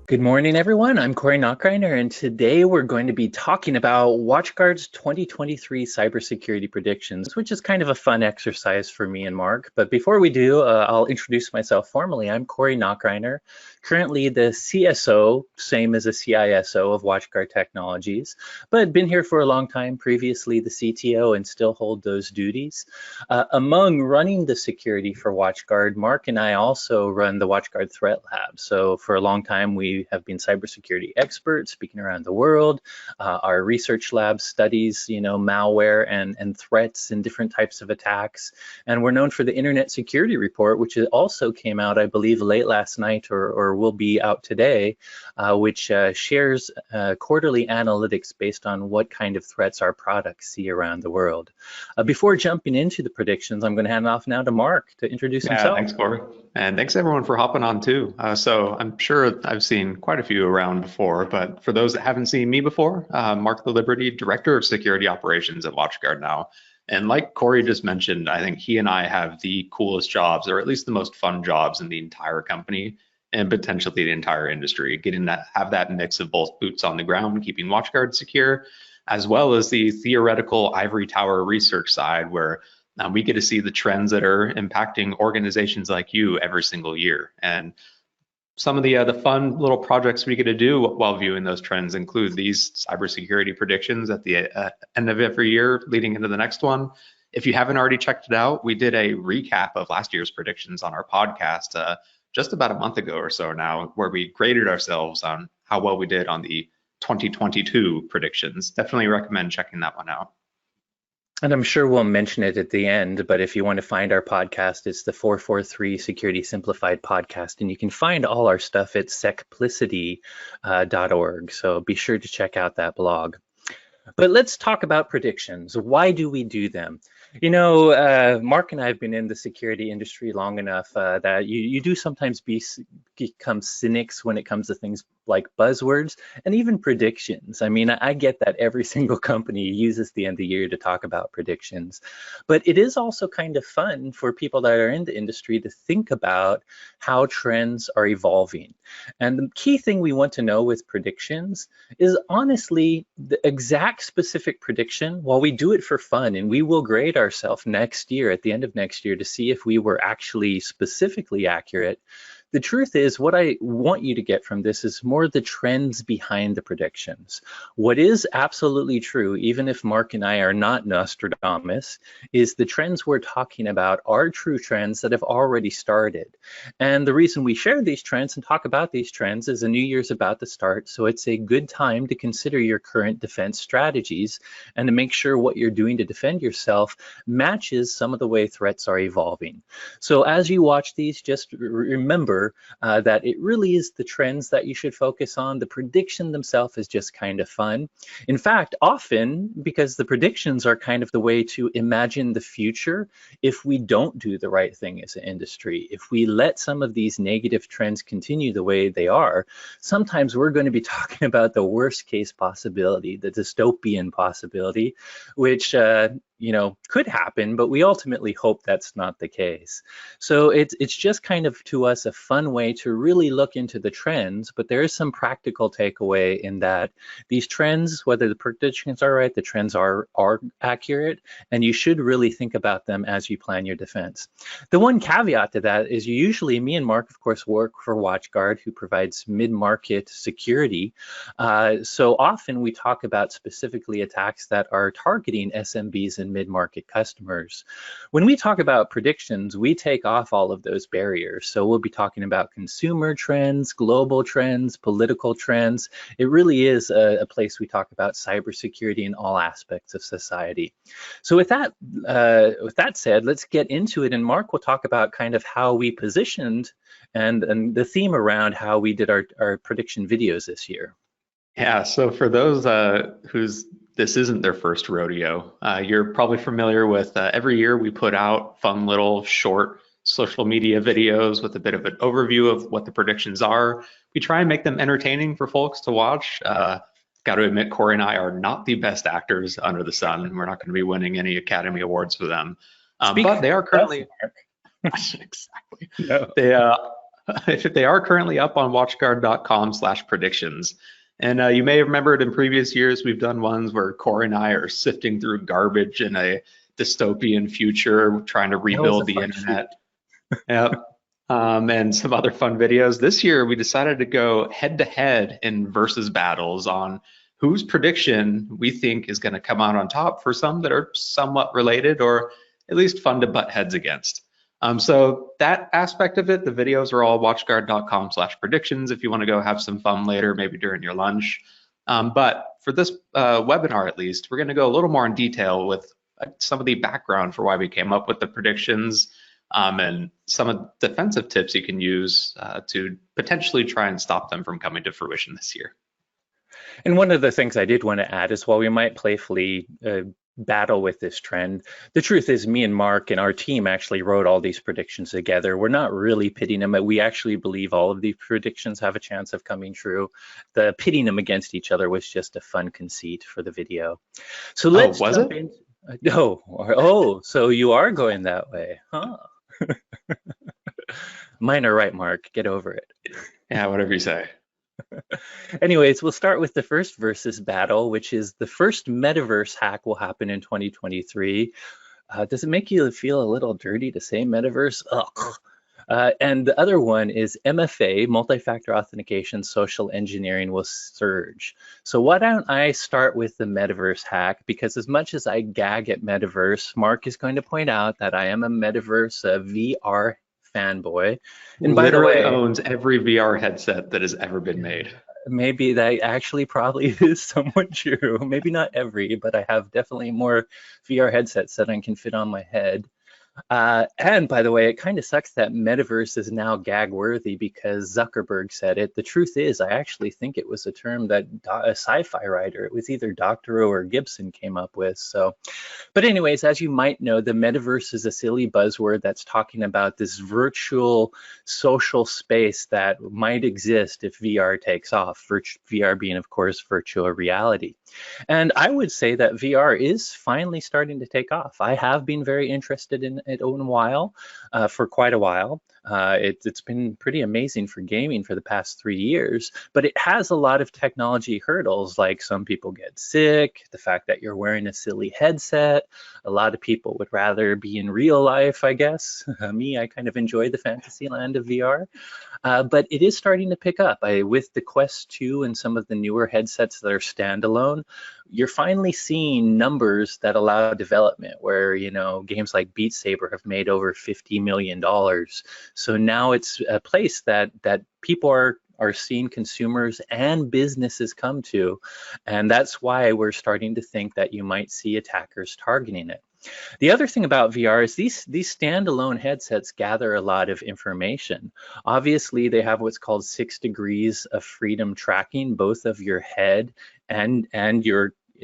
Good morning, everyone. I'm Corey Nachreiner, and today we're going to be talking about WatchGuard's 2023 cybersecurity predictions, which is kind of a fun exercise for me and Mark. But before we do, I'll introduce myself formally. I'm Corey Nachreiner, currently the CSO, same as a CISO of WatchGuard Technologies, but been here for a long time, previously the CTO, and still hold those duties. Among running the security for WatchGuard, Mark and I also run the WatchGuard Threat Lab. So for a long time, we have been cybersecurity experts speaking around the world. Our research lab studies, malware and threats and different types of attacks. And we're known for the Internet Security Report, which also came out, I believe, late last night or will be out today, which shares quarterly analytics based on what kind of threats our products see around the world. Before jumping into the predictions, I'm going to hand off now to Mark to introduce himself. Thanks, Corey. And thanks everyone for hopping on too. So I'm sure I've seen quite a few around before, but for those that haven't seen me before, Mark the Liberty, Director of Security Operations at WatchGuard now. And like Corey just mentioned, I think he and I have the coolest jobs, or at least the most fun jobs in the entire company and potentially the entire industry, have that mix of both boots on the ground, keeping WatchGuard secure, as well as the theoretical ivory tower research side where we get to see the trends that are impacting organizations like you every single year. And some of the fun little projects we get to do while viewing those trends include these cybersecurity predictions at the end of every year leading into the next one. If you haven't already checked it out, we did a recap of last year's predictions on our podcast just about a month ago or so now, where we graded ourselves on how well we did on the 2022 predictions. Definitely recommend checking that one out. And I'm sure we'll mention it at the end, but if you want to find our podcast, it's the 443 Security Simplified podcast, and you can find all our stuff at secplicity.org. So be sure to check out that blog. But let's talk about predictions. Why do we do them? Mark and I have been in the security industry long enough that you do sometimes become cynics when it comes to things like buzzwords and even predictions. I mean, I get that every single company uses the end of the year to talk about predictions, but it is also kind of fun for people that are in the industry to think about how trends are evolving. And the key thing we want to know with predictions is honestly the exact specific prediction. While we do it for fun and we will grade ourselves next year at the end of next year to see if we were actually specifically accurate, the truth is what I want you to get from this is more the trends behind the predictions. What is absolutely true, even if Mark and I are not Nostradamus, is the trends we're talking about are true trends that have already started. And the reason we share these trends and talk about these trends is a new year's about to start, so it's a good time to consider your current defense strategies and to make sure what you're doing to defend yourself matches some of the way threats are evolving. So as you watch these, just remember that it really is the trends that you should focus on. The prediction themselves is just kind of fun. In fact, often, because the predictions are kind of the way to imagine the future, if we don't do the right thing as an industry, if we let some of these negative trends continue the way they are, sometimes we're going to be talking about the worst case possibility, the dystopian possibility, which could happen, but we ultimately hope that's not the case. So it's just kind of to us a fun way to really look into the trends, but there is some practical takeaway in that these trends, whether the predictions are right, the trends are accurate, and you should really think about them as you plan your defense. The one caveat to that is me and Mark, of course, work for WatchGuard, who provides mid-market security. So often we talk about specifically attacks that are targeting SMBs and mid-market customers. When we talk about predictions, we take off all of those barriers. So we'll be talking about consumer trends, global trends, political trends. It really is a place we talk about cybersecurity in all aspects of society. So with that said, let's get into it. And Mark will talk about kind of how we positioned and the theme around how we did our prediction videos this year. Yeah, so for those this isn't their first rodeo, you're probably familiar with every year we put out fun little short social media videos with a bit of an overview of what the predictions are. We try and make them entertaining for folks to watch. Got to admit, Corey and I are not the best actors under the sun. We're not going to be winning any Academy Awards for them, but they are currently exactly. No. If they are currently up on watchguard.com/predictions. And you may have remembered in previous years, we've done ones where Corey and I are sifting through garbage in a dystopian future, trying to That was a rebuild the fun shoot. internet. Yep. And some other fun videos. This year, we decided to go head to head in versus battles on whose prediction we think is going to come out on top for some that are somewhat related or at least fun to butt heads against. So that aspect of it, the videos are all watchguard.com/predictions if you want to go have some fun later, maybe during your lunch. But for this webinar, at least, we're going to go a little more in detail with some of the background for why we came up with the predictions, and some of the defensive tips you can use to potentially try and stop them from coming to fruition this year. And one of the things I did want to add is while we might playfully battle with this trend, the truth is me and Mark and our team actually wrote all these predictions together. We're not really pitting them. We actually believe all of these predictions have a chance of coming true. The pitting them against each other was just a fun conceit for the video. So let's jump in. Oh, so you are going that way, huh? Mine are right, Mark. Get over it. Yeah, whatever you say. Anyways, we'll start with the first versus battle, which is the first metaverse hack will happen in 2023. Does it make you feel a little dirty to say metaverse? Ugh. And the other one is MFA, multi-factor authentication, social engineering will surge. So why don't I start with the metaverse hack? Because as much as I gag at metaverse, Mark is going to point out that I am a metaverse VR fanboy. And by the way, owns every VR headset that has ever been made. Maybe that actually probably is somewhat true. Maybe not every, but I have definitely more VR headsets that I can fit on my head. And by the way, it kind of sucks that metaverse is now gag worthy because Zuckerberg said it. The truth is, I actually think it was a term that a sci-fi writer, it was either Doctorow or Gibson came up with. So, but anyways, as you might know, the metaverse is a silly buzzword that's talking about this virtual social space that might exist if VR takes off. VR being, of course, virtual reality. And I would say that VR is finally starting to take off. I have been very interested in it for quite a while. It's been pretty amazing for gaming for the past 3 years, but it has a lot of technology hurdles, like some people get sick, the fact that you're wearing a silly headset. A lot of people would rather be in real life, I guess. Me, I kind of enjoy the fantasy land of VR. But it is starting to pick up. With the Quest 2 and some of the newer headsets that are standalone, you're finally seeing numbers that allow development where, you know, games like Beat Saber have made over $50 million. So now it's a place that people are seeing consumers and businesses come to. And that's why we're starting to think that you might see attackers targeting it. The other thing about VR is these standalone headsets gather a lot of information. Obviously, they have what's called 6 degrees of freedom tracking, both of your head and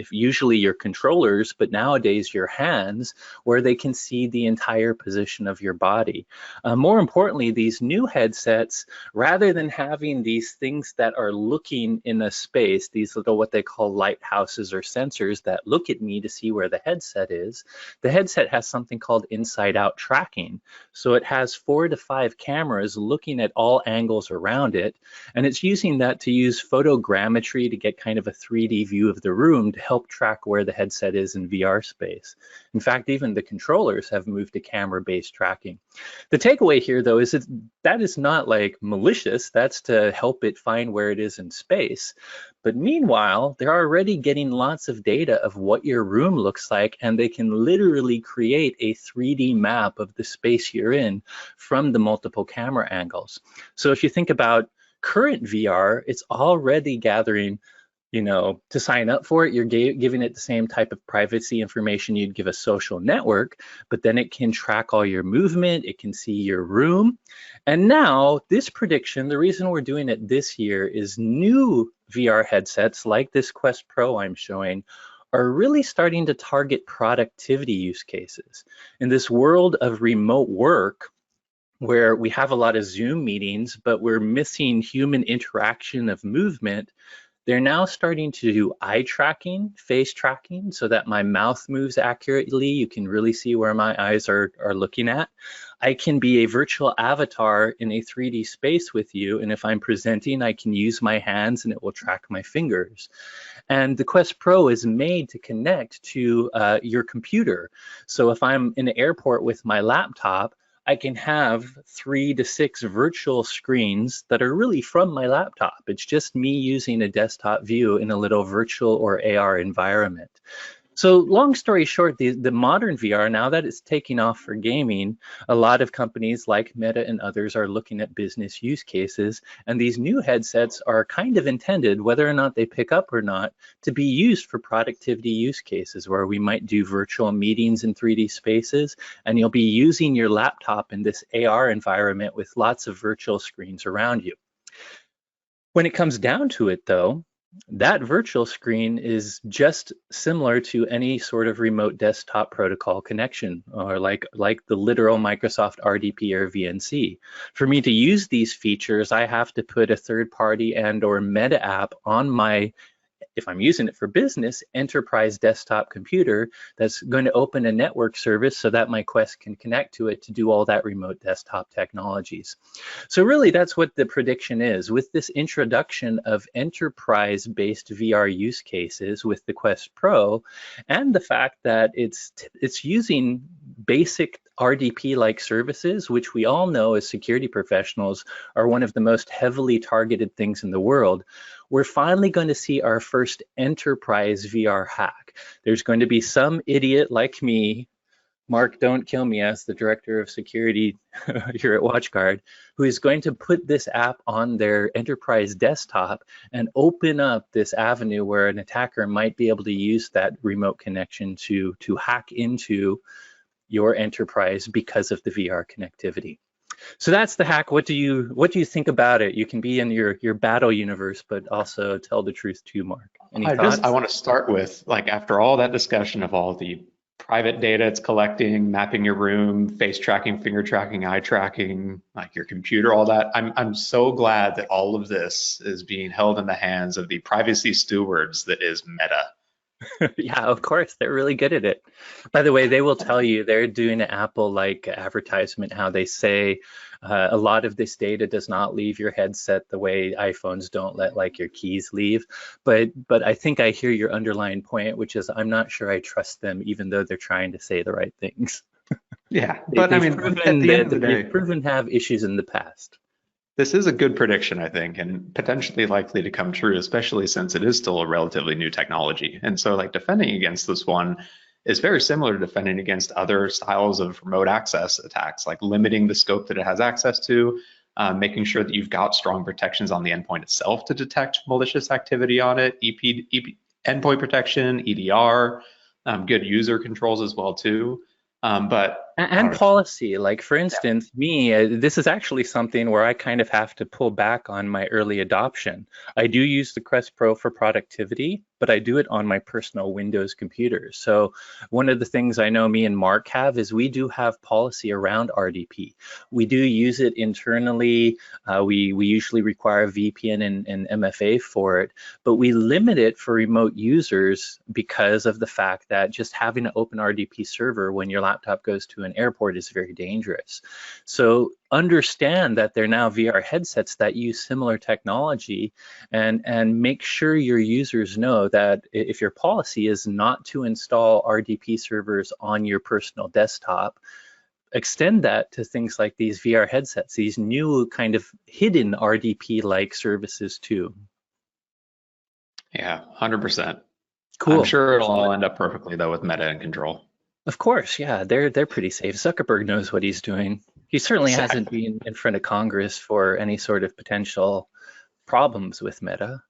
usually your controllers, but nowadays your hands, where they can see the entire position of your body. More importantly, these new headsets, rather than having these things that are looking in a space, these little what they call lighthouses or sensors that look at me to see where the headset is, the headset has something called inside-out tracking. So it has 4 to 5 cameras looking at all angles around it, and it's using that to use photogrammetry to get kind of a 3D view of the room to help track where the headset is in VR space. In fact, even the controllers have moved to camera-based tracking. The takeaway here, though, is that is not like malicious. That's to help it find where it is in space. But meanwhile, they're already getting lots of data of what your room looks like, and they can literally create a 3D map of the space you're in from the multiple camera angles. So if you think about current VR, it's already gathering, you know, to sign up for it, you're giving it the same type of privacy information you'd give a social network, but then it can track all your movement, it can see your room. And now this prediction, the reason we're doing it this year is new VR headsets like this Quest Pro I'm showing are really starting to target productivity use cases. In this world of remote work, where we have a lot of Zoom meetings, but we're missing human interaction of movement, They're now starting to do eye tracking, face tracking, so that my mouth moves accurately. You can really see where my eyes are looking at. I can be a virtual avatar in a 3D space with you, and if I'm presenting, I can use my hands and it will track my fingers. And the Quest Pro is made to connect to your computer. So if I'm in the airport with my laptop, I can have 3 to 6 virtual screens that are really from my laptop. It's just me using a desktop view in a little virtual or AR environment. So long story short, the modern VR, now that it's taking off for gaming, a lot of companies like Meta and others are looking at business use cases. And these new headsets are kind of intended, whether or not they pick up or not, to be used for productivity use cases where we might do virtual meetings in 3D spaces, and you'll be using your laptop in this AR environment with lots of virtual screens around you. When it comes down to it, though, that virtual screen is just similar to any sort of remote desktop protocol connection, or like the literal Microsoft RDP or VNC. For me to use these features, I have to put a third-party and or Meta app on my, if I'm using it for business, enterprise desktop computer that's going to open a network service so that my Quest can connect to it to do all that remote desktop technologies. So really that's what the prediction is. With this introduction of enterprise-based VR use cases with the Quest Pro, and the fact that it's using basic RDP-like services, which we all know as security professionals are one of the most heavily targeted things in the world, we're finally going to see our first enterprise VR hack. There's going to be some idiot like me, Mark, don't kill me, as the director of security here at WatchGuard, who is going to put this app on their enterprise desktop and open up this avenue where an attacker might be able to use that remote connection to hack into your enterprise because of the VR connectivity. So that's the hack. What do you think about it? You can be in your battle universe, but also tell the truth too, Mark. Any thoughts? I want to start with, like, after all that discussion of all the private data it's collecting, mapping your room, face tracking, finger tracking, eye tracking, like your computer, all that. I'm so glad that all of this is being held in the hands of the privacy stewards that is Meta. Yeah, of course, they're really good at it. By the way, they will tell you they're doing an Apple-like advertisement, how they say a lot of this data does not leave your headset the way iPhones don't let like your keys leave. But I think I hear your underlying point, which is I'm not sure I trust them, even though they're trying to say the right things. Yeah, but I mean, at the end of the day, they've proven to have issues in the past. this is a good prediction, I think, and potentially likely to come true, especially since it is still a relatively new technology. And so, like, defending against this one is very similar to defending against other styles of remote access attacks, like limiting the scope that it has access to, making sure that you've got strong protections on the endpoint itself to detect malicious activity on it, endpoint protection, EDR, good user controls as well too. And policy, like for instance, me, this is actually something where I kind of have to pull back on my early adoption. I do use the Quest Pro for productivity, but I do it on my personal Windows computer. So one of the things I know me and Mark have is we do have policy around RDP. We do use it internally. We usually require VPN and MFA for it, but we limit it for remote users because of the fact that just having an open RDP server when your laptop goes to an airport is very dangerous. So understand that there are now VR headsets that use similar technology, and make sure your users know that if your policy is not to install RDP servers on your personal desktop, extend that to things like these VR headsets, these new kind of hidden RDP-like services too. Yeah, 100%. Cool. I'm sure it'll all end up perfectly though with Meta and control. Of course, yeah, they're pretty safe. Zuckerberg knows what he's doing. He certainly hasn't been in front of Congress for any sort of potential problems with Meta.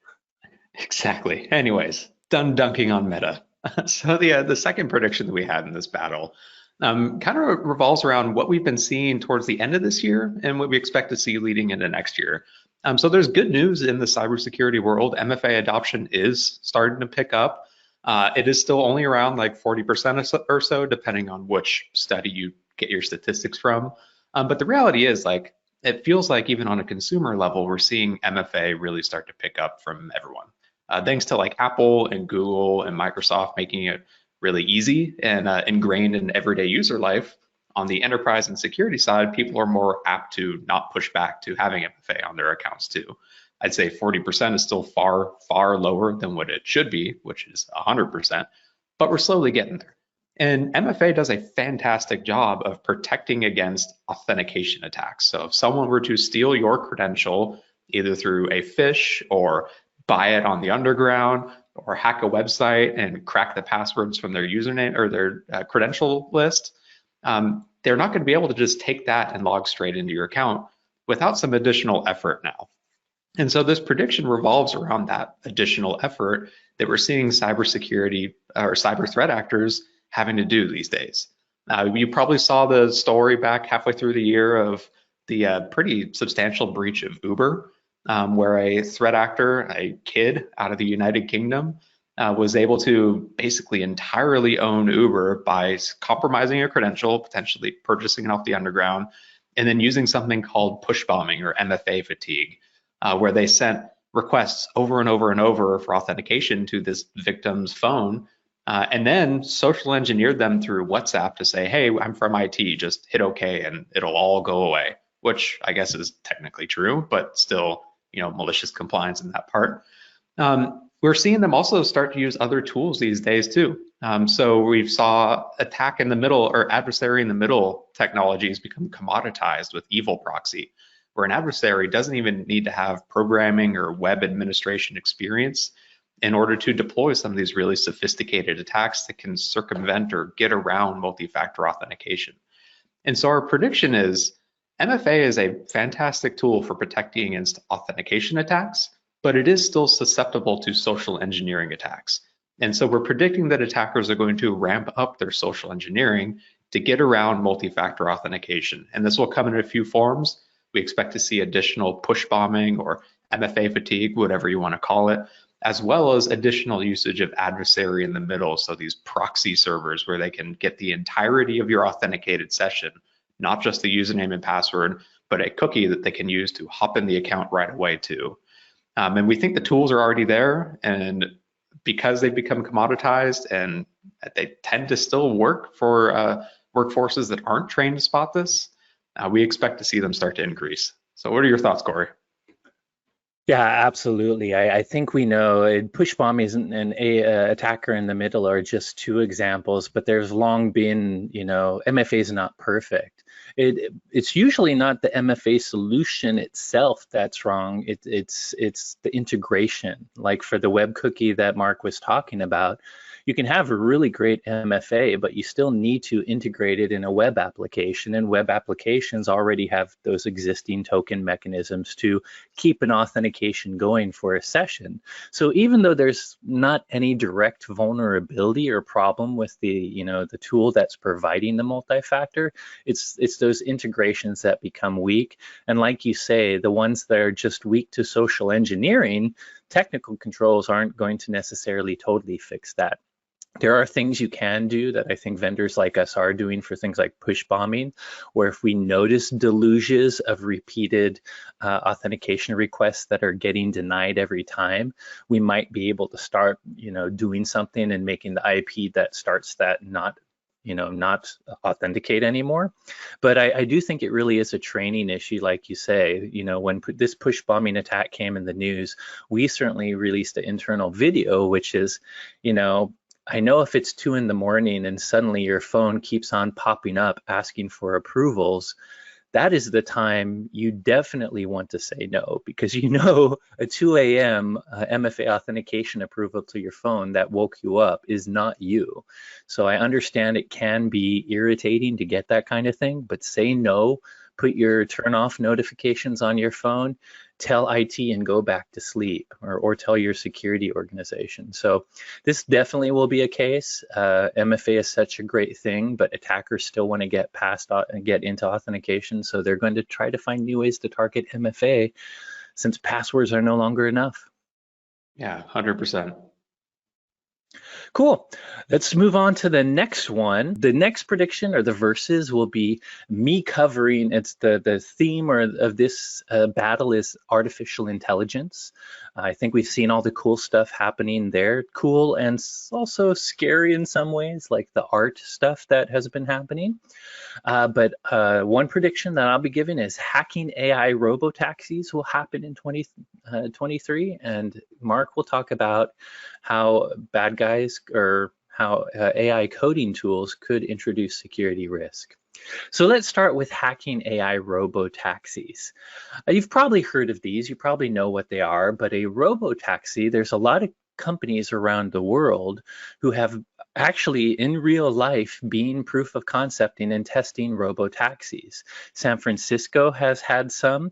Exactly. Anyways, done dunking on Meta. So the second prediction that we had in this battle kind of revolves around what we've been seeing towards the end of this year and what we expect to see leading into next year. So there's good news in the cybersecurity world. MFA adoption is starting to pick up. It is still only around like 40% or so, depending on which study you get your statistics from. But the reality is, like, it feels like even on a consumer level, we're seeing MFA really start to pick up from everyone. thanks to like Apple and Google and Microsoft making it really easy and ingrained in everyday user life. On the enterprise and security side, people are more apt to not push back to having MFA on their accounts too. I'd say 40% is still far, far lower than what it should be, which is 100%, but we're slowly getting there. And MFA does a fantastic job of protecting against authentication attacks. So if someone were to steal your credential, either through a phish or buy it on the underground or hack a website and crack the passwords from their username or their credential list, they're not going to be able to just take that and log straight into your account without some additional effort now. And so this prediction revolves around that additional effort that we're seeing cybersecurity or cyber threat actors having to do these days. You probably saw the story back halfway through the year of the pretty substantial breach of Uber, where a threat actor, a kid out of the United Kingdom, was able to basically entirely own Uber by compromising a credential, potentially purchasing it off the underground, and then using something called push bombing or MFA fatigue, where they sent requests over and over and over for authentication to this victim's phone, and then social engineered them through WhatsApp to say, hey, I'm from IT, just hit OK and it'll all go away, which I guess is technically true, but still, malicious compliance in that part. We're seeing them also start to use other tools these days too. So we saw attack in the middle or adversary in the middle technologies become commoditized with Evil Proxy, where an adversary doesn't even need to have programming or web administration experience in order to deploy some of these really sophisticated attacks that can circumvent or get around multi-factor authentication. And so our prediction is MFA is a fantastic tool for protecting against authentication attacks, but it is still susceptible to social engineering attacks. And so we're predicting that attackers are going to ramp up their social engineering to get around multi-factor authentication. And this will come in a few forms. We expect to see additional push bombing or MFA fatigue, whatever you want to call it, as well as additional usage of adversary in the middle. So these proxy servers where they can get the entirety of your authenticated session, not just the username and password, but a cookie that they can use to hop in the account right away too. And we think the tools are already there, and because they've become commoditized and they tend to still work for workforces that aren't trained to spot this, we expect to see them start to increase. So what are your thoughts, Corey? Yeah, absolutely. I think we know push bombing and a attacker in the middle are just two examples, but there's long been, MFA is not perfect. It's usually not the MFA solution itself that's wrong. It's the integration. Like for the web cookie that Mark was talking about, you can have a really great MFA, but you still need to integrate it in a web application, and web applications already have those existing token mechanisms to keep an authentication going for a session. So even though there's not any direct vulnerability or problem with the tool that's providing the multi-factor, it's those integrations that become weak. And like you say, the ones that are just weak to social engineering, technical controls aren't going to necessarily totally fix that. There are things you can do that I think vendors like us are doing for things like push bombing, where if we notice deluges of repeated authentication requests that are getting denied every time, we might be able to start, doing something and making the IP that starts that not authenticate anymore. But I do think it really is a training issue, like you say. When this push bombing attack came in the news, we certainly released an internal video, which is, I know if it's 2 in the morning and suddenly your phone keeps on popping up asking for approvals, that is the time you definitely want to say no, because a 2 a.m. MFA authentication approval to your phone that woke you up is not you. So I understand it can be irritating to get that kind of thing, but say no. Put your turn off notifications on your phone, tell IT and go back to sleep, or tell your security organization. So this definitely will be a case. MFA is such a great thing, but attackers still want to get into authentication. So they're going to try to find new ways to target MFA since passwords are no longer enough. Yeah, 100%. Cool. Let's move on to the next one. The next prediction or the verses will be me covering, it's the theme of this battle is artificial intelligence. I think we've seen all the cool stuff happening there, cool and also scary in some ways, like the art stuff that has been happening. But one prediction that I'll be giving is hacking AI robotaxis will happen in 2023. And Mark will talk about how bad guys or how AI coding tools could introduce security risk. So let's start with hacking AI robotaxis. You've probably heard of these, you probably know what they are, but a robotaxi, there's a lot of companies around the world who have actually in real life been proof of concepting and testing robotaxis. San Francisco has had some.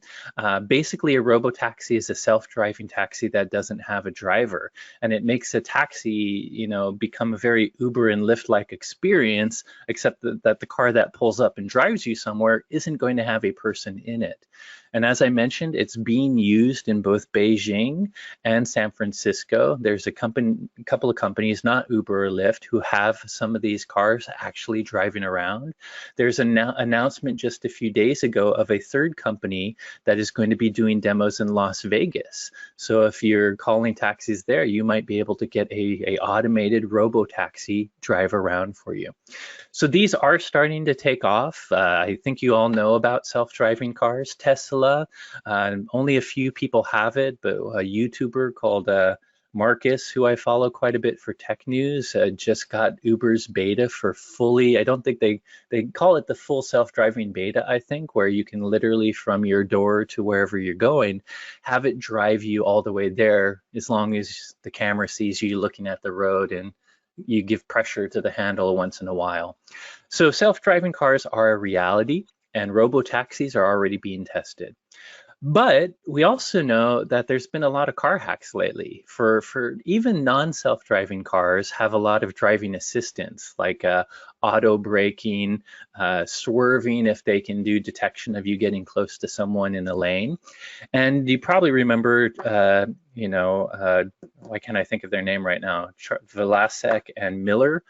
Basically, a robotaxi is a self-driving taxi that doesn't have a driver, and it makes a taxi, become a very Uber and Lyft-like experience, except that the car that pulls up and drives you somewhere isn't going to have a person in it. And as I mentioned, it's being used in both Beijing and San Francisco. There's a couple of companies, not Uber or Lyft, who have some of these cars actually driving around. There's an announcement just a few days ago of a third company that is going to be doing demos in Las Vegas. So if you're calling taxis there, you might be able to get a automated robo-taxi drive around for you. So these are starting to take off. I think you all know about self-driving cars. Tesla, only a few people have it, but a YouTuber called Marcus, who I follow quite a bit for tech news, just got Uber's beta for fully, I don't think they call it the full self-driving beta, I think, where you can literally from your door to wherever you're going, have it drive you all the way there as long as the camera sees you looking at the road and you give pressure to the handle once in a while. So self-driving cars are a reality and robo-taxis are already being tested. But we also know that there's been a lot of car hacks lately. For even non-self-driving cars have a lot of driving assistance, like auto braking, swerving if they can do detection of you getting close to someone in the lane. And you probably remember, why can't I think of their name right now? Velasek and Miller,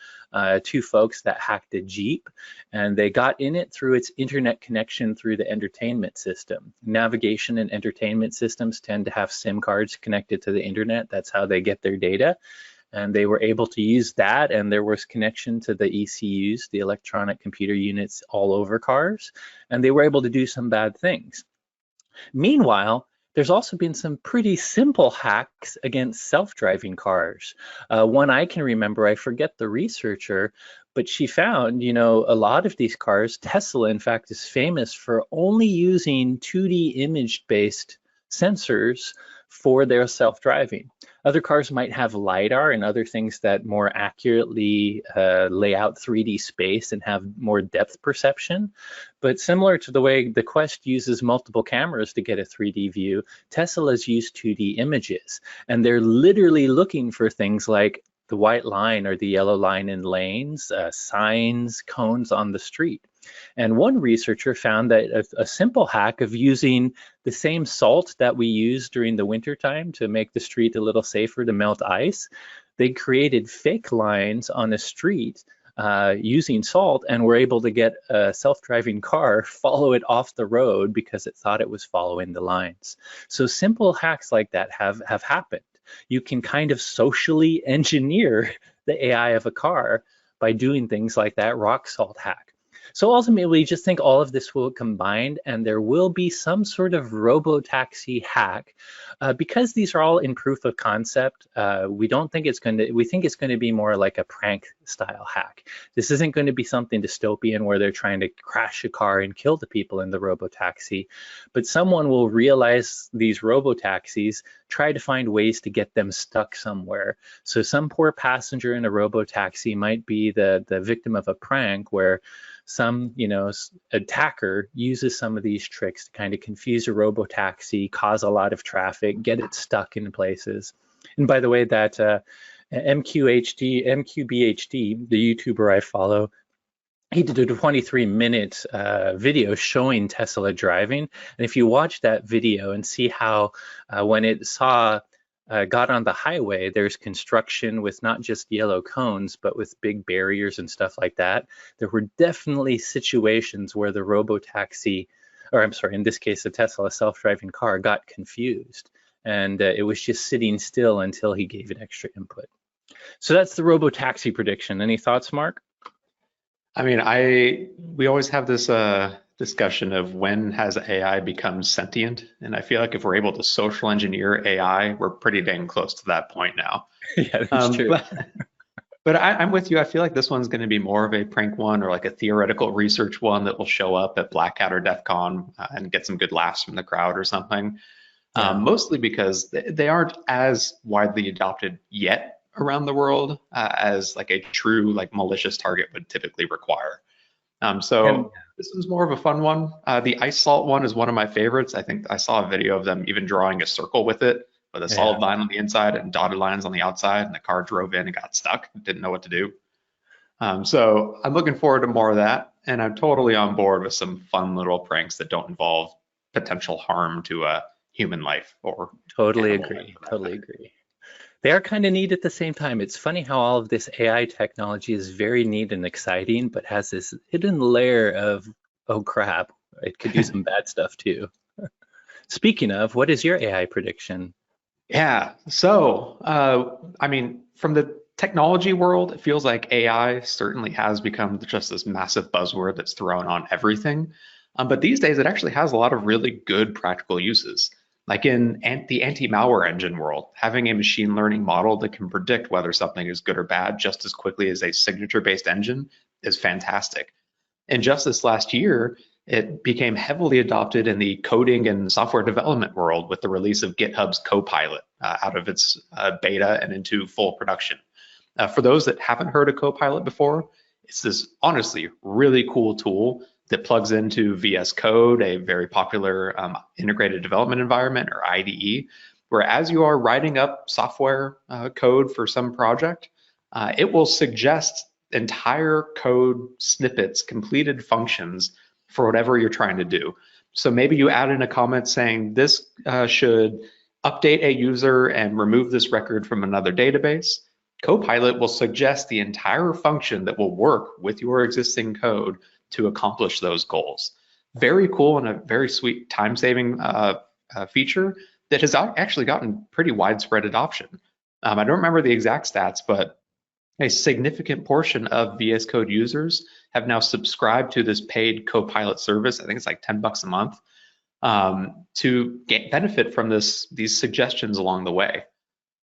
two folks that hacked a Jeep, and they got in it through its internet connection through the entertainment system. Navigation and entertainment systems tend to have SIM cards connected to the internet. That's how they get their data. And they were able to use that, and there was connection to the ECUs, the electronic computer units, all over cars, and they were able to do some bad things. Meanwhile, there's also been some pretty simple hacks against self-driving cars. One I can remember, I forget the researcher, but she found, a lot of these cars, Tesla in fact is famous for only using 2D image-based sensors for their self-driving. Other cars might have LiDAR and other things that more accurately lay out 3D space and have more depth perception. But similar to the way the Quest uses multiple cameras to get a 3D view, Tesla's use 2D images. And they're literally looking for things like the white line or the yellow line in lanes, signs, cones on the street. And one researcher found that a simple hack of using the same salt that we use during the wintertime to make the street a little safer to melt ice, they created fake lines on a street using salt and were able to get a self-driving car follow it off the road because it thought it was following the lines. So simple hacks like that have happened. You can kind of socially engineer the AI of a car by doing things like that rock salt hack. So ultimately, just think all of this will combine and there will be some sort of robo-taxi hack. Because these are all in proof of concept, we think it's going to be more like a prank style hack. This isn't going to be something dystopian where they're trying to crash a car and kill the people in the robo-taxi, but someone will realize these robo-taxis, try to find ways to get them stuck somewhere. So some poor passenger in a robo-taxi might be the victim of a prank where some, attacker uses some of these tricks to kind of confuse a robo-taxi, cause a lot of traffic, get it stuck in places. And by the way, that MQBHD, the YouTuber I follow, he did a 23-minute video showing Tesla driving. And if you watch that video and see how when it got on the highway, there's construction with not just yellow cones, but with big barriers and stuff like that. There were definitely situations where the robo-taxi, or I'm sorry, in this case, the Tesla self-driving car got confused. and it was just sitting still until he gave an extra input. So that's the robotaxi prediction. Any thoughts, Mark? I mean, we always have this discussion of when has AI become sentient, and I feel like if we're able to social engineer AI, we're pretty dang close to that point now. Yeah, that's true. But I'm with you. I feel like this one's going to be more of a prank one or like a theoretical research one that will show up at Black Hat or DEF CON and get some good laughs from the crowd or something. Yeah. Mostly because they aren't as widely adopted yet around the world as like a true like malicious target would typically require. So this is more of a fun one. The ice salt one is one of my favorites. I think I saw a video of them even drawing a circle with it, with a solid line on the inside and dotted lines on the outside, and the car drove in and got stuck, didn't know what to do. So I'm looking forward to more of that, and I'm totally on board with some fun little pranks that don't involve potential harm to a human life or totally agree. Totally agree. They are kind of neat at the same time. It's funny how all of this AI technology is very neat and exciting, but has this hidden layer of, oh crap, it could do some bad stuff too. Speaking of, what is your AI prediction? Yeah, so I mean, from the technology world, it feels like AI certainly has become just this massive buzzword that's thrown on everything. But these days, it actually has a lot of really good practical uses. Like in the anti-malware engine world, having a machine learning model that can predict whether something is good or bad just as quickly as a signature-based engine is fantastic. And just this last year, it became heavily adopted in the coding and software development world with the release of GitHub's Copilot out of its beta and into full production. For those that haven't heard of Copilot before, it's this honestly really cool tool that plugs into VS Code, a very popular integrated development environment or IDE, where as you are writing up software code for some project, it will suggest entire code snippets, completed functions for whatever you're trying to do. So maybe you add in a comment saying this should update a user and remove this record from another database. Copilot will suggest the entire function that will work with your existing code to accomplish those goals. Very cool and a very sweet time-saving feature that has actually gotten pretty widespread adoption. I don't remember the exact stats, but a significant portion of VS Code users have now subscribed to this paid Copilot service. I think it's like $10 a month to benefit from these suggestions along the way.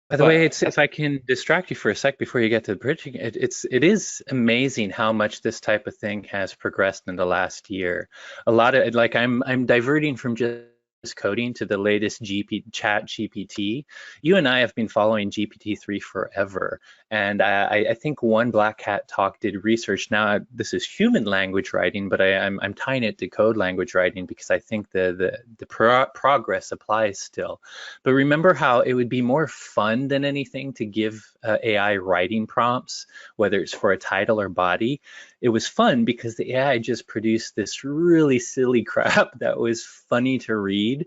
By the way, if I can distract you for a sec before you get to the bridging, it is amazing how much this type of thing has progressed in the last year. A lot of like I'm diverting from just coding to the latest Chat GPT. You and I have been following GPT-3 forever, and I think one Black Hat talk did research. Now this is human language writing, but I'm tying it to code language writing because I think the progress applies still. But remember how it would be more fun than anything to give AI writing prompts, whether it's for a title or body. It was fun because the AI just produced this really silly crap that was funny to read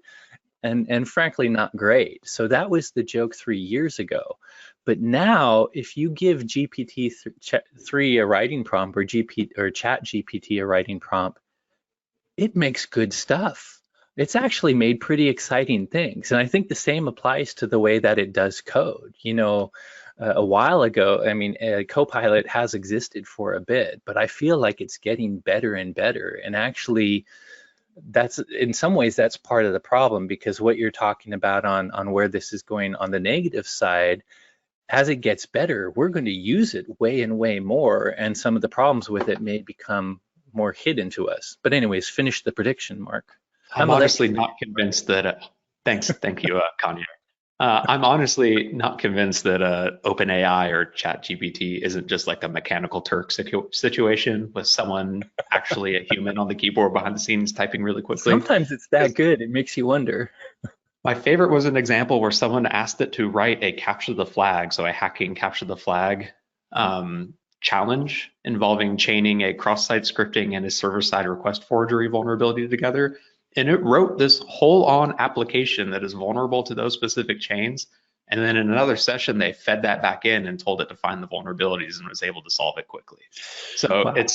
and frankly not great. So that was the joke 3 years ago. But now if you give GPT-3 a writing prompt or Chat GPT a writing prompt, it makes good stuff. It's actually made pretty exciting things. And I think the same applies to the way that it does code. You know, a while ago, I mean, Copilot has existed for a bit, but I feel like it's getting better and better. And actually, that's in some ways that's part of the problem, because what you're talking about on where this is going on the negative side, as it gets better, we're going to use it way and way more, and some of the problems with it may become more hidden to us. But anyways, finish the prediction, Mark. I'm honestly not convinced that. Thank you, Kanye. I'm honestly not convinced that OpenAI or ChatGPT isn't just like a Mechanical Turk situation with someone actually a human on the keyboard behind the scenes typing really quickly. Sometimes it's that good, it makes you wonder. My favorite was an example where someone asked it to write a capture the flag, so a hacking capture the flag challenge involving chaining a cross-site scripting and a server-side request forgery vulnerability together. And it wrote this whole-on application that is vulnerable to those specific chains. And then in another session, they fed that back in and told it to find the vulnerabilities and was able to solve it quickly. So wow.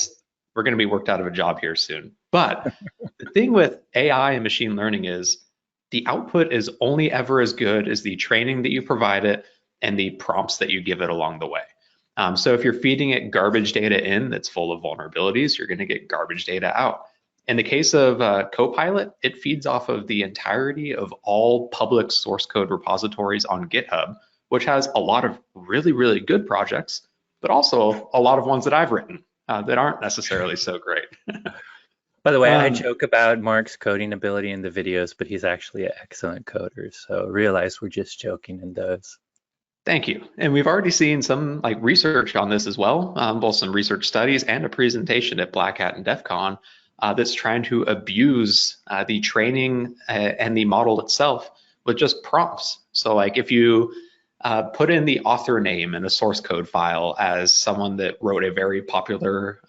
We're going to be worked out of a job here soon. But the thing with AI and machine learning is the output is only ever as good as the training that you provide it and the prompts that you give it along the way. So if you're feeding it garbage data in that's full of vulnerabilities, you're going to get garbage data out. In the case of Copilot, it feeds off of the entirety of all public source code repositories on GitHub, which has a lot of really, really good projects, but also a lot of ones that I've written that aren't necessarily so great. By the way, I joke about Mark's coding ability in the videos, but he's actually an excellent coder. So realize we're just joking in those. Thank you. And we've already seen some like research on this as well, both some research studies and a presentation at Black Hat and DEF CON that's trying to abuse the training and the model itself with just prompts. So like if you put in the author name in a source code file as someone that wrote a very popular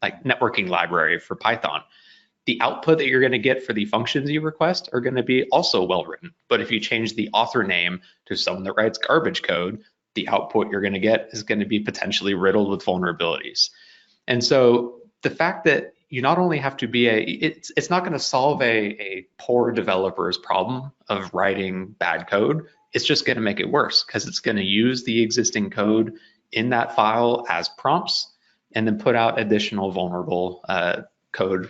like networking library for Python, the output that you're going to get for the functions you request are going to be also well written. But if you change the author name to someone that writes garbage code, the output you're going to get is going to be potentially riddled with vulnerabilities. And so the fact that you not only have to be it's not going to solve a poor developer's problem of writing bad code. It's just going to make it worse because it's going to use the existing code in that file as prompts and then put out additional vulnerable code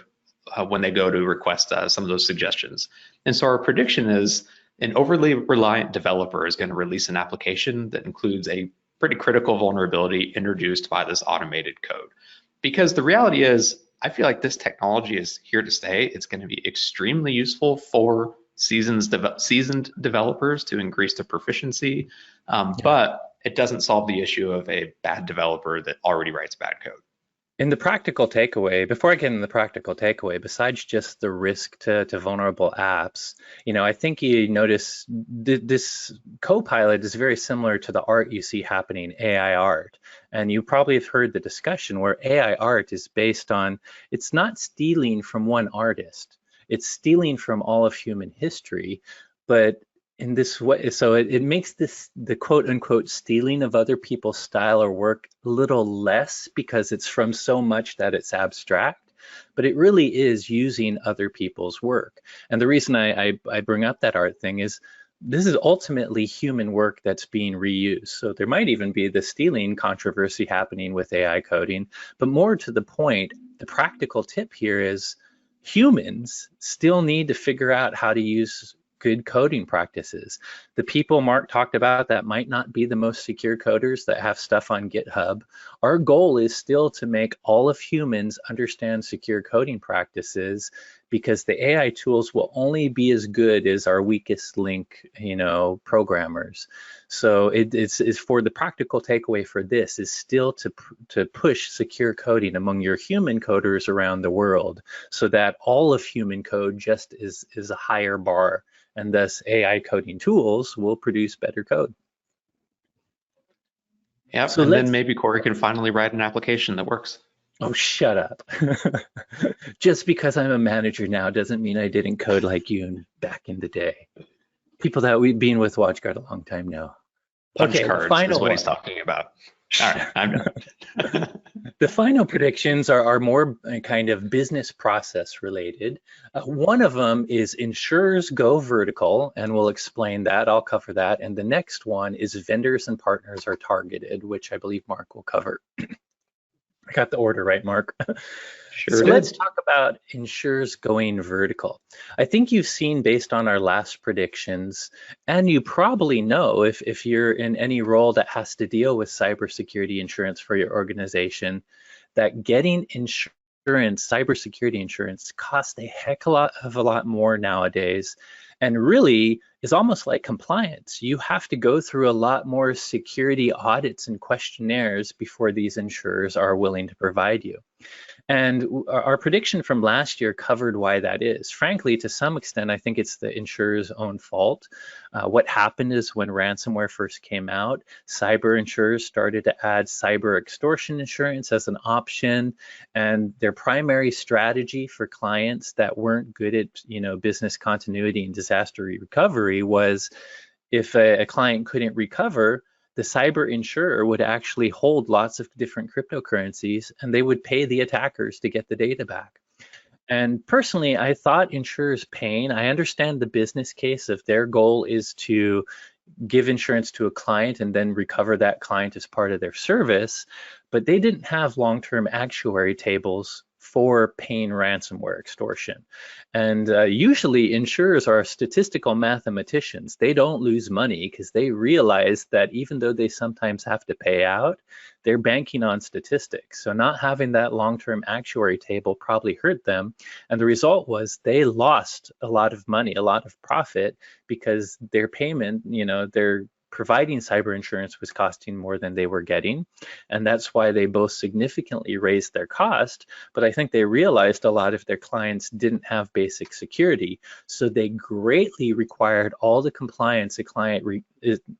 when they go to request some of those suggestions. And so our prediction is an overly reliant developer is going to release an application that includes a pretty critical vulnerability introduced by this automated code. Because the reality is, I feel like this technology is here to stay. It's going to be extremely useful for seasoned developers to increase their proficiency, but it doesn't solve the issue of a bad developer that already writes bad code. In the practical takeaway, before I get into the practical takeaway, besides just the risk to vulnerable apps, I think you notice this Copilot is very similar to the art you see happening, AI art. And you probably have heard the discussion where AI art is based on, it's not stealing from one artist, it's stealing from all of human history, but in this way, so it makes the quote unquote stealing of other people's style or work a little less because it's from so much that it's abstract, but it really is using other people's work. And the reason I bring up that art thing is this is ultimately human work that's being reused. So there might even be the stealing controversy happening with AI coding, but more to the point, the practical tip here is humans still need to figure out how to use good coding practices. The people Mark talked about that might not be the most secure coders that have stuff on GitHub. Our goal is still to make all of humans understand secure coding practices because the AI tools will only be as good as our weakest link, programmers. So it's for the practical takeaway for this is still to push secure coding among your human coders around the world so that all of human code just is a higher bar, and thus AI coding tools will produce better code. Yep, so and then maybe Corey can finally write an application that works. Oh, shut up. Just because I'm a manager now doesn't mean I didn't code like you back in the day. People that we've been with WatchGuard a long time now. Punch cards is what he's talking about. All right, I'm done. The final predictions are more kind of business process related. One of them is insurers go vertical, and we'll explain that. I'll cover that. And the next one is vendors and partners are targeted, which I believe Mark will cover. I got the order right, Mark. Sure. So let's talk about insurers going vertical. I think you've seen based on our last predictions, and you probably know if you're in any role that has to deal with cybersecurity insurance for your organization, that getting insurance, cybersecurity insurance, costs a heck of a lot more nowadays, and really is almost like compliance. You have to go through a lot more security audits and questionnaires before these insurers are willing to provide you. And our prediction from last year covered why that is. Frankly, to some extent, I think it's the insurer's own fault. What happened is when ransomware first came out, cyber insurers started to add cyber extortion insurance as an option, and their primary strategy for clients that weren't good at business continuity and disaster recovery was if a client couldn't recover, the cyber insurer would actually hold lots of different cryptocurrencies and they would pay the attackers to get the data back. And personally, I thought insurers paying, I understand the business case if their goal is to give insurance to a client and then recover that client as part of their service, but they didn't have long-term actuary tables for paying ransomware extortion. And usually insurers are statistical mathematicians. They don't lose money because they realize that even though they sometimes have to pay out, they're banking on statistics. So not having that long-term actuary table probably hurt them. And the result was they lost a lot of money, a lot of profit, because their payment, their providing cyber insurance was costing more than they were getting. And that's why they both significantly raised their cost. But I think they realized a lot of their clients didn't have basic security. So they greatly required all the compliance a client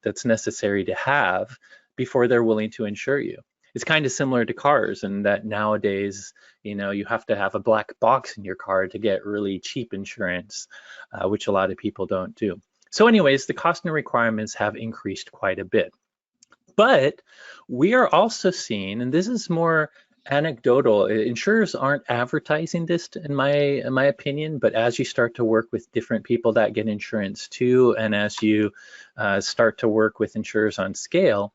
that's necessary to have before they're willing to insure you. It's kind of similar to cars in that nowadays, you have to have a black box in your car to get really cheap insurance, which a lot of people don't do. So anyways, the cost and requirements have increased quite a bit. But we are also seeing, and this is more anecdotal, insurers aren't advertising this in my opinion, but as you start to work with different people that get insurance too, and as you start to work with insurers on scale,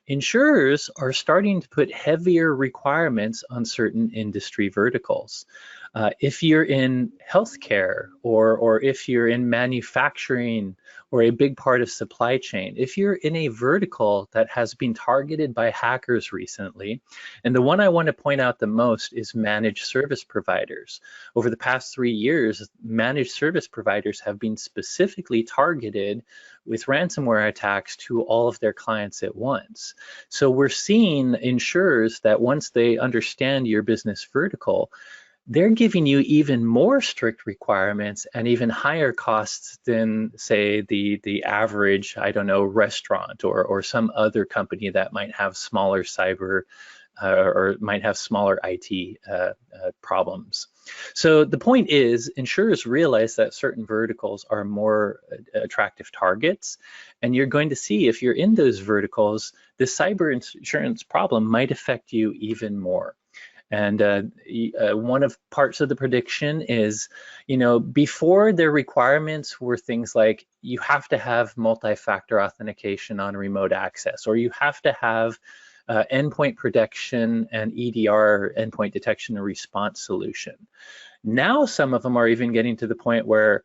insurers are starting to put heavier requirements on certain industry verticals. If you're in healthcare or if you're in manufacturing or a big part of supply chain, if you're in a vertical that has been targeted by hackers recently, and the one I want to point out the most is managed service providers. Over the past 3 years, managed service providers have been specifically targeted with ransomware attacks to all of their clients at once. So we're seeing insurers that once they understand your business vertical, they're giving you even more strict requirements and even higher costs than, say, the average, I don't know, restaurant or some other company that might have smaller cyber or might have smaller IT problems. So the point is, insurers realize that certain verticals are more attractive targets, and you're going to see if you're in those verticals, the cyber insurance problem might affect you even more. And one of parts of the prediction is, before their requirements were things like you have to have multi-factor authentication on remote access, or you have to have endpoint protection and EDR, endpoint detection and response solution. Now some of them are even getting to the point where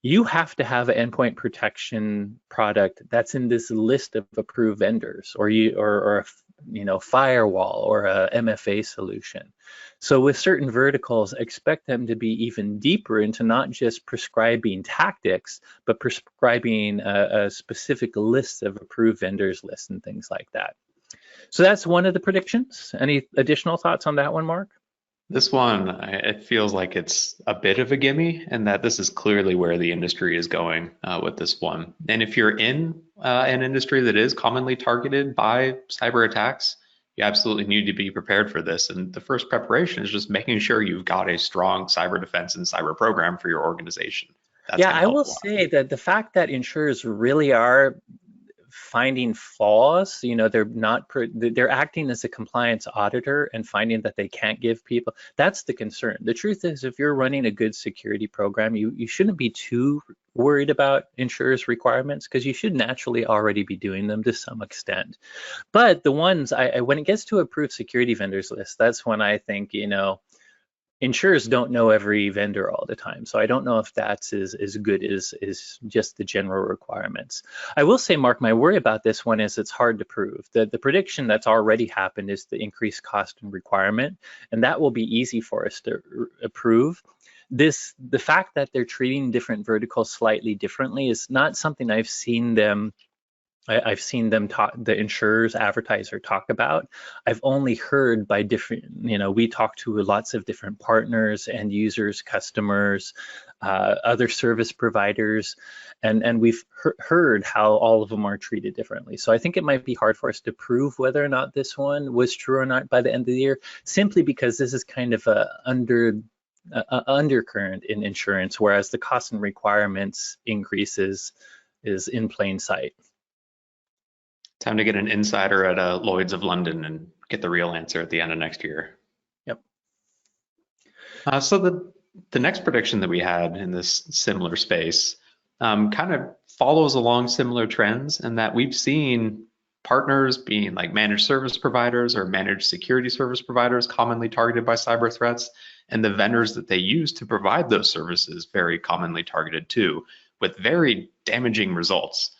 you have to have an endpoint protection product that's in this list of approved vendors, or a firewall or a MFA solution. So with certain verticals, expect them to be even deeper into not just prescribing tactics, but prescribing a specific list of approved vendors lists and things like that. So that's one of the predictions. Any additional thoughts on that one, Mark? This one, it feels like it's a bit of a gimme, and that this is clearly where the industry is going with this one. And if you're in an industry that is commonly targeted by cyber attacks, you absolutely need to be prepared for this. And the first preparation is just making sure you've got a strong cyber defense and cyber program for your organization. That's I will say that the fact that insurers really are finding flaws, they're acting as a compliance auditor and finding that they can't give people, that's the concern. The truth is, if you're running a good security program, you shouldn't be too worried about insurers' requirements, because you should naturally already be doing them to some extent. But the ones, when it gets to approved security vendors list, that's when I think, insurers don't know every vendor all the time. So I don't know if that's as good as just the general requirements. I will say, Mark, my worry about this one is it's hard to prove. The prediction that's already happened is the increased cost and requirement, and that will be easy for us to approve. The fact that they're treating different verticals slightly differently is not something I've seen them talk, the insurers advertise or talk about. I've only heard by different, we talk to lots of different partners, end users, customers, other service providers, and we've heard how all of them are treated differently. So I think it might be hard for us to prove whether or not this one was true or not by the end of the year, simply because this is kind of a undercurrent in insurance, whereas the cost and requirements increases is in plain sight. Time to get an insider at Lloyd's of London and get the real answer at the end of next year. Yep. So The next prediction that we had in this similar space kind of follows along similar trends, and that we've seen partners being like managed service providers or managed security service providers commonly targeted by cyber threats, and the vendors that they use to provide those services very commonly targeted too, with very damaging results.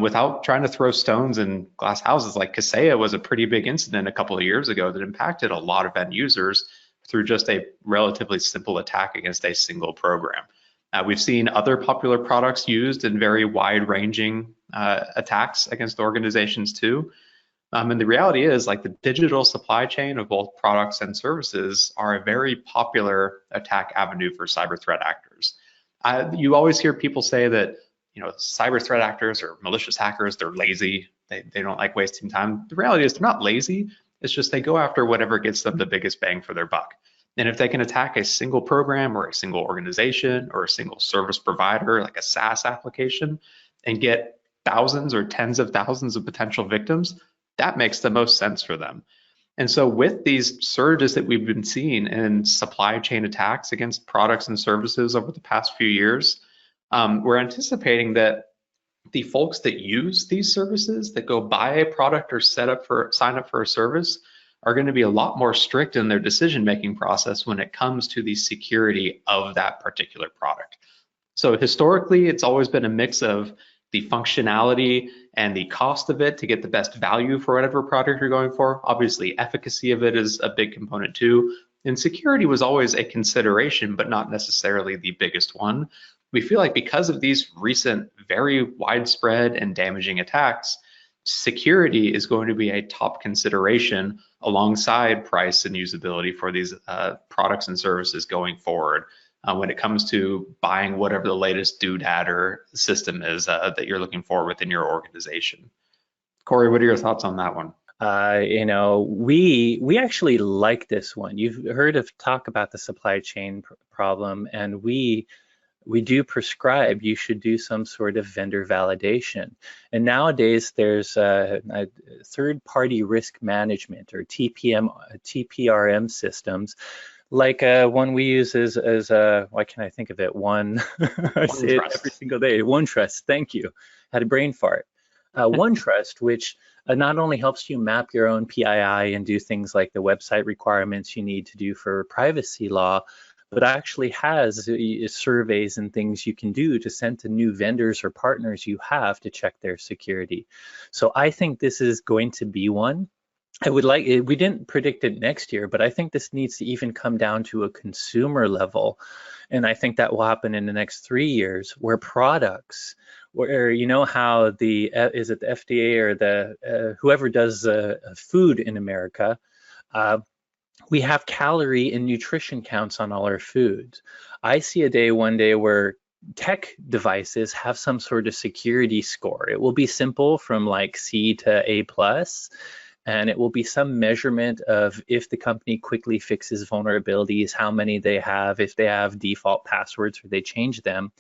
Without trying to throw stones in glass houses, like Kaseya was a pretty big incident a couple of years ago that impacted a lot of end users through just a relatively simple attack against a single program. We've seen other popular products used in very wide-ranging attacks against organizations too. And the reality is, like, the digital supply chain of both products and services are a very popular attack avenue for cyber threat actors. You always hear people say that, cyber threat actors or malicious hackers, they're lazy. They don't like wasting time. The reality is they're not lazy. It's just they go after whatever gets them the biggest bang for their buck. And if they can attack a single program or a single organization or a single service provider, like a SaaS application, and get thousands or tens of thousands of potential victims, that makes the most sense for them. And so with these surges that we've been seeing in supply chain attacks against products and services over the past few years, we're anticipating that the folks that use these services, that go buy a product or sign up for a service, are going to be a lot more strict in their decision-making process when it comes to the security of that particular product. So historically, it's always been a mix of the functionality and the cost of it to get the best value for whatever product you're going for. Obviously, efficacy of it is a big component too. And security was always a consideration, but not necessarily the biggest one. We feel like because of these recent, very widespread and damaging attacks, security is going to be a top consideration alongside price and usability for these products and services going forward when it comes to buying whatever the latest doodad or system is that you're looking for within your organization. Corey, what are your thoughts on that one? We actually like this one. You've heard of talk about the supply chain problem, and we do prescribe you should do some sort of vendor validation. And nowadays there's a third-party risk management or TPRM systems, like one we use is why can't I think of it? I say it every single day. OneTrust. Thank you. Had a brain fart. OneTrust, which not only helps you map your own PII and do things like the website requirements you need to do for privacy law, but actually has surveys and things you can do to send to new vendors or partners you have to check their security. So I think this is going to be one. We didn't predict it next year, but I think this needs to even come down to a consumer level. And I think that will happen in the next 3 years, where products, where how is it the FDA or the whoever does food in America, we have calorie and nutrition counts on all our foods. I see one day where tech devices have some sort of security score. It will be simple, from like C to A+, and it will be some measurement of if the company quickly fixes vulnerabilities, how many they have, if they have default passwords or they change them.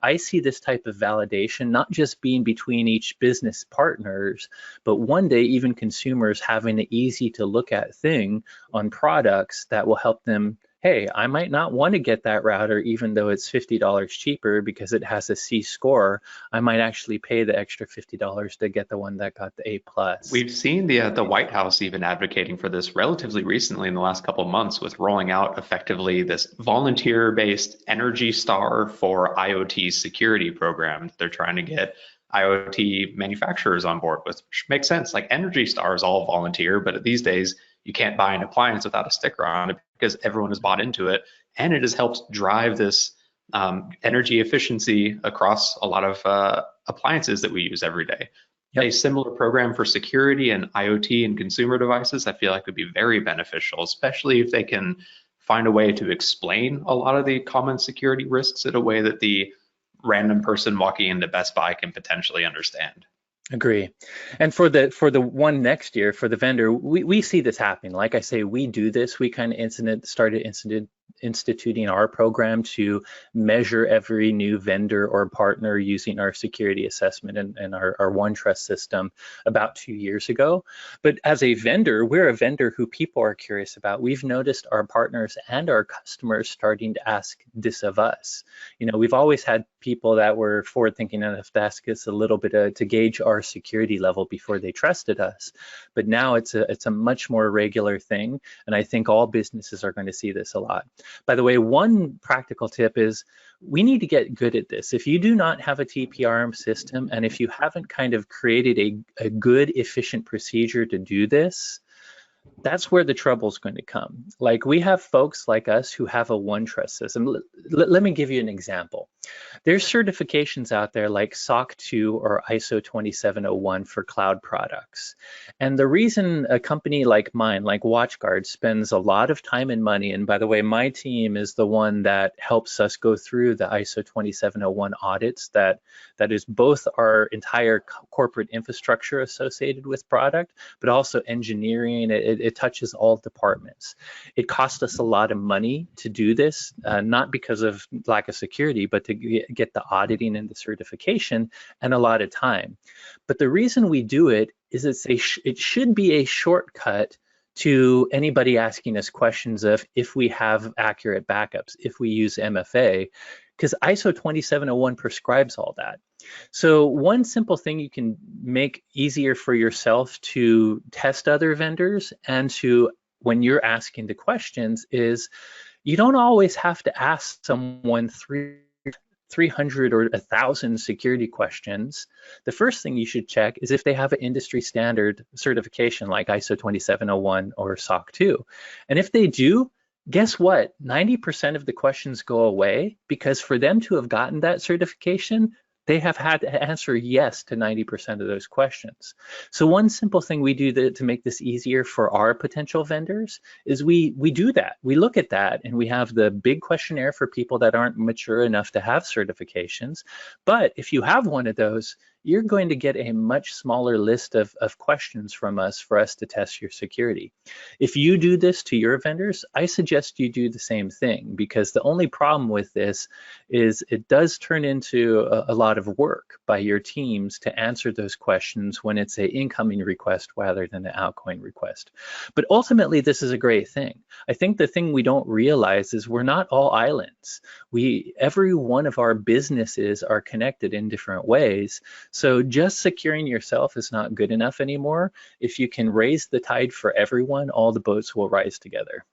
I see this type of validation not just being between each business partners, but one day even consumers having an easy to look at thing on products that will help them. Hey, I might not want to get that router even though it's $50 cheaper because it has a C score. I might actually pay the extra $50 to get the one that got the A+. We've seen the White House even advocating for this relatively recently in the last couple of months, with rolling out effectively this volunteer-based Energy Star for IoT security program that they're trying to get IoT manufacturers on board with, which makes sense. Like, Energy Star is all volunteer, but these days you can't buy an appliance without a sticker on it because everyone has bought into it, and it has helped drive this energy efficiency across a lot of appliances that we use every day. Yep. A similar program for security and IoT and consumer devices, I feel like would be very beneficial, especially if they can find a way to explain a lot of the common security risks in a way that the random person walking into Best Buy can potentially understand. Agree. And for the one next year, for the vendor, we see this happening. Like I say, we do this. We kind of started instituting our program to measure every new vendor or partner using our security assessment and our OneTrust system about 2 years ago. But as a vendor, we're a vendor who people are curious about. We've noticed our partners and our customers starting to ask this of us. You know, we've always had people that were forward thinking enough to ask us a little bit to gauge our security level before they trusted us. But now it's a much more regular thing. And I think all businesses are going to see this a lot. By the way, one practical tip is we need to get good at this. If you do not have a TPRM system, and if you haven't kind of created a good, efficient procedure to do this, that's where the trouble's going to come. Like, we have folks like us who have a OneTrust system. Let me give you an example. There's certifications out there like SOC 2 or ISO 27001 for cloud products. And the reason a company like mine, like WatchGuard, spends a lot of time and money, and by the way, my team is the one that helps us go through the ISO 27001 audits, that is both our entire corporate infrastructure associated with product, but also engineering. It touches all departments. It costs us a lot of money to do this, not because of lack of security, but to get the auditing and the certification, and a lot of time. But the reason we do it is it should be a shortcut to anybody asking us questions of if we have accurate backups, if we use MFA, because ISO 27001 prescribes all that. So one simple thing you can make easier for yourself to test other vendors and to, when you're asking the questions, is you don't always have to ask someone 300 or 1,000 security questions. The first thing you should check is if they have an industry standard certification like ISO 27001 or SOC 2. And if they do, guess what? 90% of the questions go away, because for them to have gotten that certification, they have had to answer yes to 90% of those questions. So one simple thing we do to make this easier for our potential vendors is we do that. We look at that, and we have the big questionnaire for people that aren't mature enough to have certifications. But if you have one of those, you're going to get a much smaller list of questions from us for us to test your security. If you do this to your vendors, I suggest you do the same thing, because the only problem with this is it does turn into a lot of work by your teams to answer those questions when it's an incoming request rather than an outgoing request. But ultimately, this is a great thing. I think the thing we don't realize is we're not all islands. Every one of our businesses are connected in different ways. So just securing yourself is not good enough anymore. If you can raise the tide for everyone, all the boats will rise together.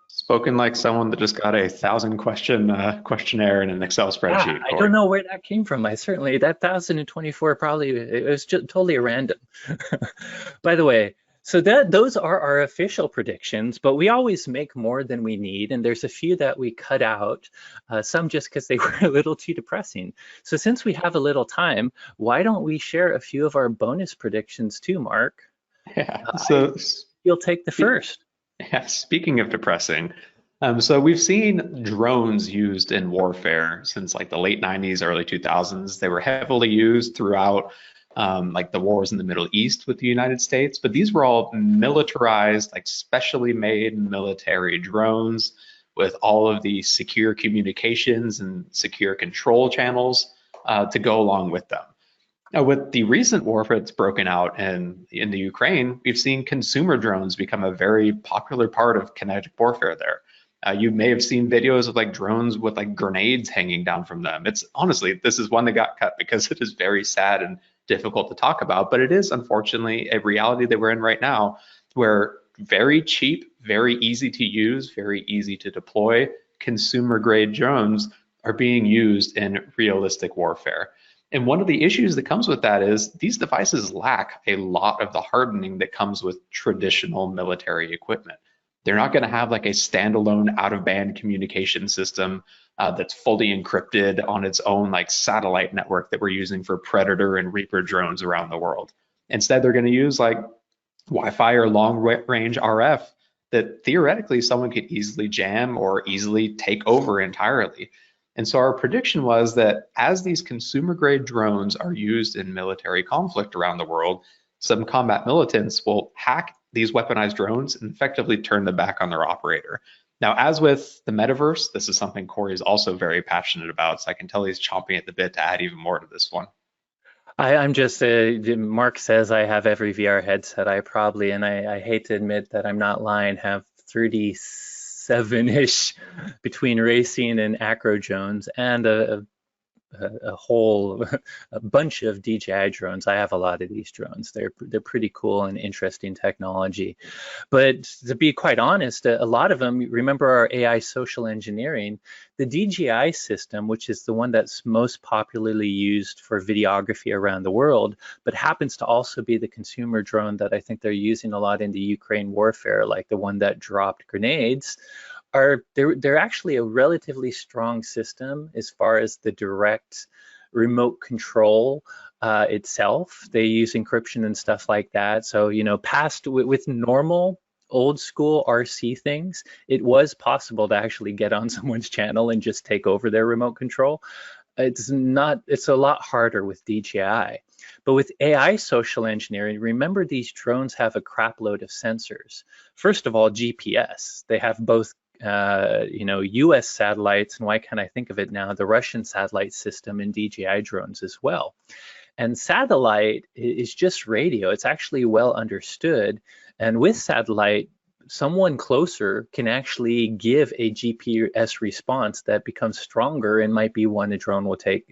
Spoken like someone that just got a 1,000-question questionnaire in an Excel spreadsheet. I don't know where that came from. That 1,024 probably, it was just totally random. By the way, so those are our official predictions, but we always make more than we need, and there's a few that we cut out, some just because they were a little too depressing. So since we have a little time, why don't we share a few of our bonus predictions too, Mark? Yeah, so you'll take the first. Yeah, speaking of depressing, so we've seen drones used in warfare since like the late 90s, early 2000s. They were heavily used throughout like the wars in the Middle East with the United States, but these were all militarized, like specially made military drones with all of the secure communications and secure control channels to go along with them. Now, with the recent warfare that's broken out in the Ukraine, we've seen consumer drones become a very popular part of kinetic warfare there. You may have seen videos of like drones with like grenades hanging down from them. It's honestly, this is one that got cut because it is very sad and difficult to talk about, but it is unfortunately a reality that we're in right now, where very cheap, very easy to use, very easy to deploy consumer grade drones are being used in realistic warfare. And one of the issues that comes with that is these devices lack a lot of the hardening that comes with traditional military equipment. They're not going to have like a standalone out-of-band communication system that's fully encrypted on its own like satellite network that we're using for Predator and Reaper drones around the world. Instead, they're going to use like Wi-Fi or long-range RF that theoretically someone could easily jam or easily take over entirely. And so our prediction was that as these consumer grade drones are used in military conflict around the world, some combat militants will hack these weaponized drones and effectively turn them back on their operator. Now, as with the metaverse, this is something Corey is also very passionate about, so I can tell he's chomping at the bit to add even more to this one. I'm just, Mark says I have every VR headset. I probably, and I hate to admit that I'm not lying, have 37-ish between racing and acro drones and a whole a bunch of DJI drones. I have a lot of these drones. They're pretty cool and interesting technology. But to be quite honest, a lot of them, remember our AI social engineering, the DJI system, which is the one that's most popularly used for videography around the world, but happens to also be the consumer drone that I think they're using a lot in the Ukraine warfare, like the one that dropped grenades, they're actually a relatively strong system as far as the direct remote control itself. They use encryption and stuff like that. So, past with normal old school RC things, it was possible to actually get on someone's channel and just take over their remote control. It's a lot harder with DJI. But with AI social engineering, remember these drones have a crap load of sensors. First of all, GPS. They have both US satellites, and why can't I think of it now, the Russian satellite system in DJI drones as well. And satellite is just radio. It's actually well understood. And with satellite, someone closer can actually give a GPS response that becomes stronger and might be one a drone will take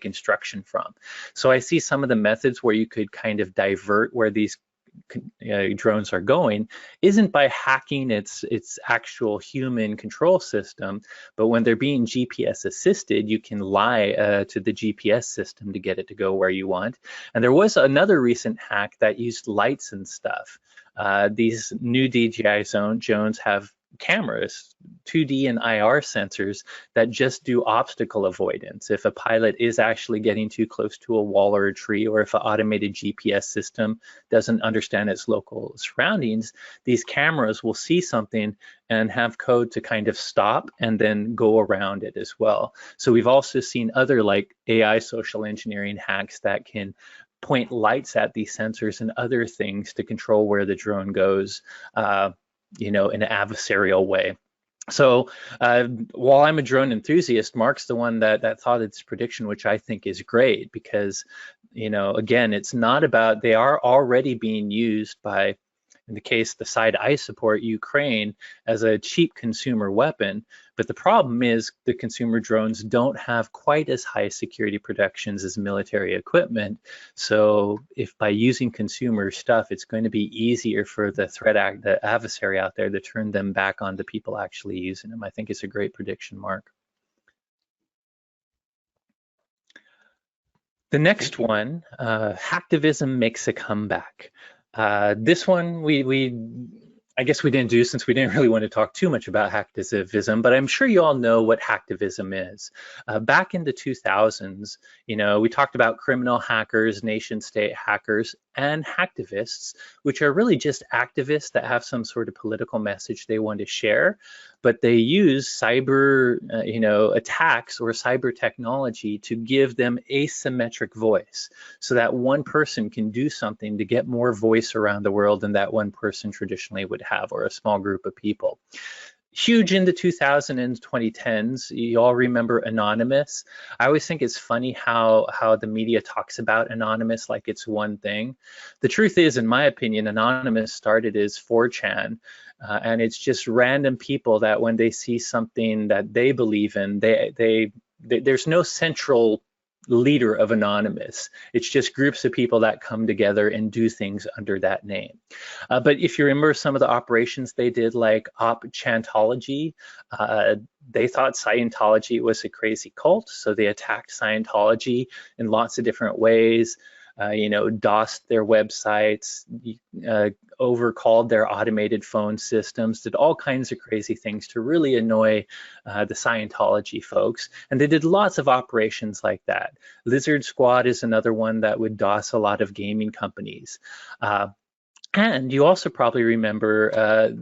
instruction from. So I see some of the methods where you could kind of divert where these drones are going isn't by hacking its actual human control system, but when they're being GPS assisted, you can lie to the GPS system to get it to go where you want. And there was another recent hack that used lights and stuff. These new DJI drones have cameras, 2D and IR sensors that just do obstacle avoidance. If a pilot is actually getting too close to a wall or a tree, or if an automated GPS system doesn't understand its local surroundings, these cameras will see something and have code to kind of stop and then go around it as well. So we've also seen other like AI social engineering hacks that can point lights at these sensors and other things to control where the drone goes, in an adversarial way. So while I'm a drone enthusiast, Mark's the one that thought of this prediction, which I think is great because, again, it's not about, they are already being used by, in the case, the side I support, Ukraine, as a cheap consumer weapon. But the problem is the consumer drones don't have quite as high security protections as military equipment. So if by using consumer stuff, it's going to be easier for the the adversary out there to turn them back on the people actually using them. I think it's a great prediction, Mark. The next one, hacktivism makes a comeback. This one I guess we didn't do since we didn't really want to talk too much about hacktivism, but I'm sure you all know what hacktivism is. Back in the 2000s, we talked about criminal hackers, nation state hackers, and hacktivists, which are really just activists that have some sort of political message they want to share, but they use cyber, attacks or cyber technology to give them asymmetric voice so that one person can do something to get more voice around the world than that one person traditionally would have, or a small group of people. Huge in the 2000s and 2010s. You all remember Anonymous. I always think it's funny how the media talks about Anonymous like it's one thing. The truth is, in my opinion, Anonymous started as 4chan, and it's just random people that when they see something that they believe in, there's no central leader of Anonymous. It's just groups of people that come together and do things under that name. But if you remember some of the operations they did, like Chantology, they thought Scientology was a crazy cult, so they attacked Scientology in lots of different ways. DOSed their websites, overcalled their automated phone systems, did all kinds of crazy things to really annoy the Scientology folks. And they did lots of operations like that. Lizard Squad is another one that would DOS a lot of gaming companies. And you also probably remember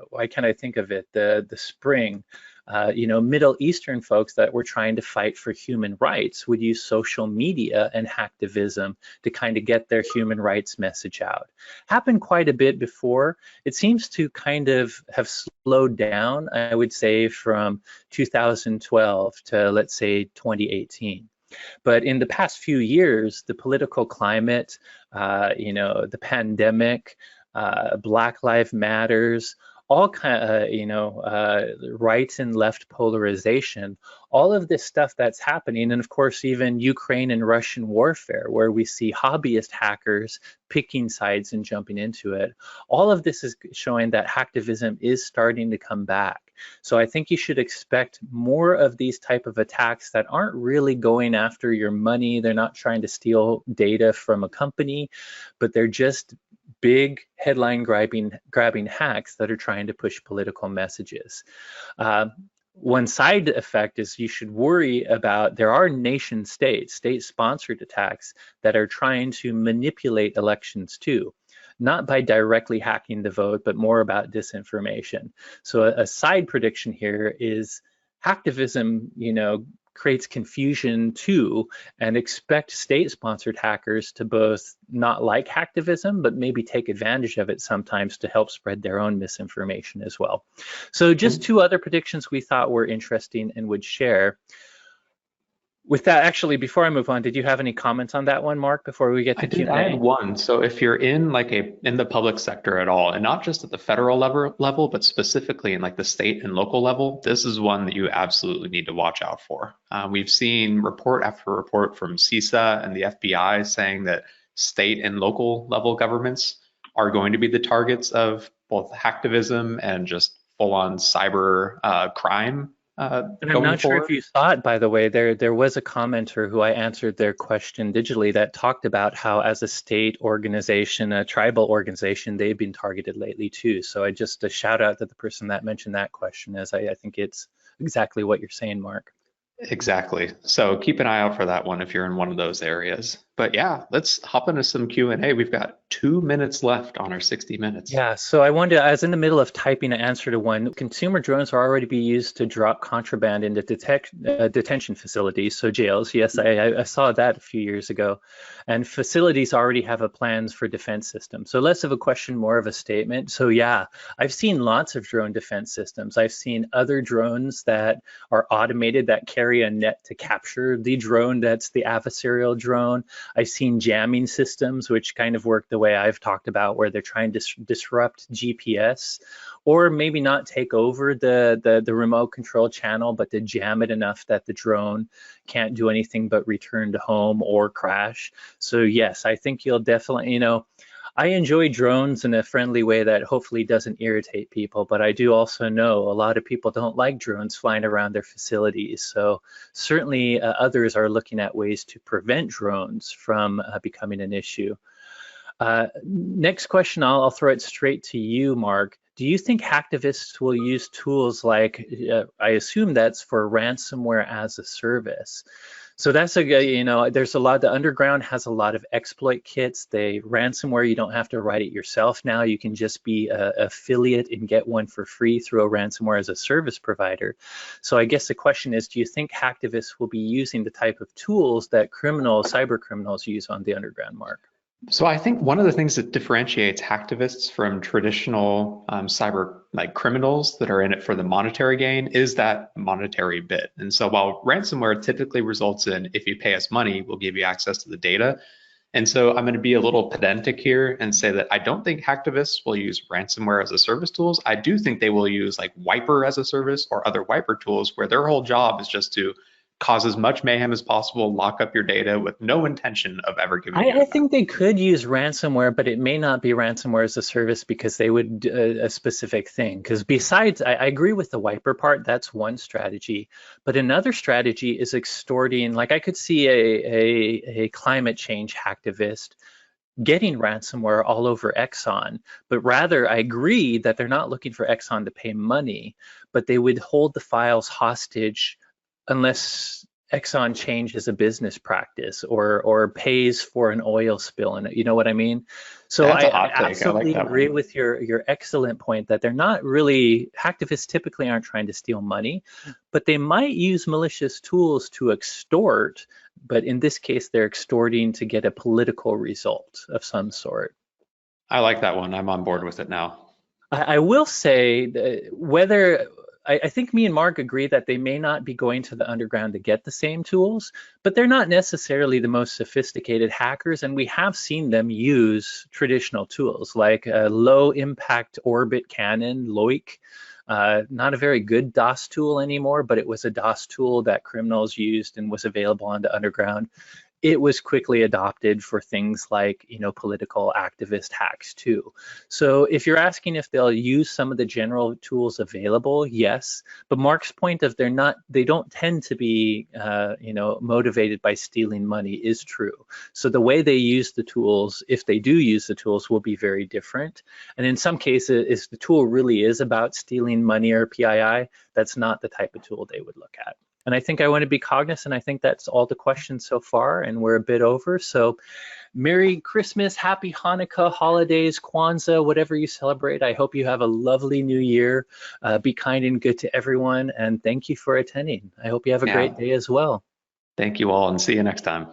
why can't I think of it? The Spring, Middle Eastern folks that were trying to fight for human rights would use social media and hacktivism to kind of get their human rights message out. Happened quite a bit before. It seems to kind of have slowed down, I would say, from 2012 to, let's say, 2018. But in the past few years, the political climate, the pandemic, Black Lives Matters, all kind of, right and left polarization, all of this stuff that's happening, and of course even Ukraine and Russian warfare, where we see hobbyist hackers picking sides and jumping into it. All of this is showing that hacktivism is starting to come back. So I think you should expect more of these type of attacks that aren't really going after your money. They're not trying to steal data from a company, but they're just big headline grabbing hacks that are trying to push political messages. One side effect is you should worry about, there are nation states, state-sponsored attacks that are trying to manipulate elections too, not by directly hacking the vote, but more about disinformation. So a side prediction here is hacktivism, creates confusion too, and expect state-sponsored hackers to both not like hacktivism, but maybe take advantage of it sometimes to help spread their own misinformation as well. So just two other predictions we thought were interesting and would share. With that, actually, before I move on, did you have any comments on that one, Mark, before we get to Q&A? I had one. So if you're in in the public sector at all, and not just at the federal level, but specifically in like the state and local level, this is one that you absolutely need to watch out for. We've seen report after report from CISA and the FBI saying that state and local level governments are going to be the targets of both hacktivism and just full-on cyber crime. And I'm not sure if you saw it, by the way, there was a commenter who I answered their question digitally that talked about how as a state organization, a tribal organization, they've been targeted lately too. So I just a shout out to the person that mentioned that question, as I think it's exactly what you're saying, Mark. Exactly. So keep an eye out for that one if you're in one of those areas. But yeah, let's hop into some Q&A. We've got 2 minutes left on our 60 minutes. Yeah, so I was in the middle of typing an answer to one. Consumer drones are already being used to drop contraband into detention facilities, so jails. Yes, I saw that a few years ago. And facilities already have a plans for defense systems. So less of a question, more of a statement. So yeah, I've seen lots of drone defense systems. I've seen other drones that are automated that carry a net to capture the drone that's the adversarial drone. I've seen jamming systems, which kind of work the way I've talked about, where they're trying to disrupt GPS, or maybe not take over the remote control channel, but to jam it enough that the drone can't do anything but return to home or crash. So yes, I think you'll definitely, I enjoy drones in a friendly way that hopefully doesn't irritate people, but I do also know a lot of people don't like drones flying around their facilities. So certainly others are looking at ways to prevent drones from becoming an issue. Next question, I'll throw it straight to you, Mark. Do you think hacktivists will use tools like, I assume that's for ransomware as a service? So that's there's a lot, the underground has a lot of exploit kits. Ransomware, you don't have to write it yourself now. You can just be an affiliate and get one for free through a ransomware as a service provider. So I guess the question is, do you think hacktivists will be using the type of tools that cyber criminals use on the underground, Mark? So I think one of the things that differentiates hacktivists from traditional cyber criminals that are in it for the monetary gain is that monetary bit. And so while ransomware typically results in, if you pay us money, we'll give you access to the data. And so I'm going to be a little pedantic here and say that I don't think hacktivists will use ransomware as a service tools. I do think they will use like Wiper as a service or other Wiper tools where their whole job is just to cause as much mayhem as possible, lock up your data with no intention of ever giving you I think they could use ransomware, but it may not be ransomware as a service because they would do a specific thing. Because besides, I agree with the Wiper part, that's one strategy. But another strategy is extorting, like I could see a climate change hacktivist getting ransomware all over Exxon, but rather I agree that they're not looking for Exxon to pay money, but they would hold the files hostage unless Exxon changes a business practice or pays for an oil spill, and you know what I mean. So That's a I hot take. I like absolutely that agree one. with your excellent point that they're not really, hacktivists typically aren't trying to steal money, but they might use malicious tools to extort. But in this case, they're extorting to get a political result of some sort. I like that one. I'm on board with it now. I will say that whether I think me and Mark agree that they may not be going to the underground to get the same tools, but they're not necessarily the most sophisticated hackers, and we have seen them use traditional tools like a low impact orbit cannon, LOIC. Not a very good DOS tool anymore, but it was a DOS tool that criminals used and was available on the underground. It was quickly adopted for things like, political activist hacks too. So if you're asking if they'll use some of the general tools available, yes. But Mark's point of they don't tend to be, motivated by stealing money is true. So the way they use the tools, if they do use the tools, will be very different. And in some cases, if the tool really is about stealing money or PII, that's not the type of tool they would look at. And I think I want to be cognizant. I think that's all the questions so far, and we're a bit over. So Merry Christmas, Happy Hanukkah, holidays, Kwanzaa, whatever you celebrate. I hope you have a lovely new year. Be kind and good to everyone, and thank you for attending. I hope you have a Yeah. great day as well. Thank you all and see you next time.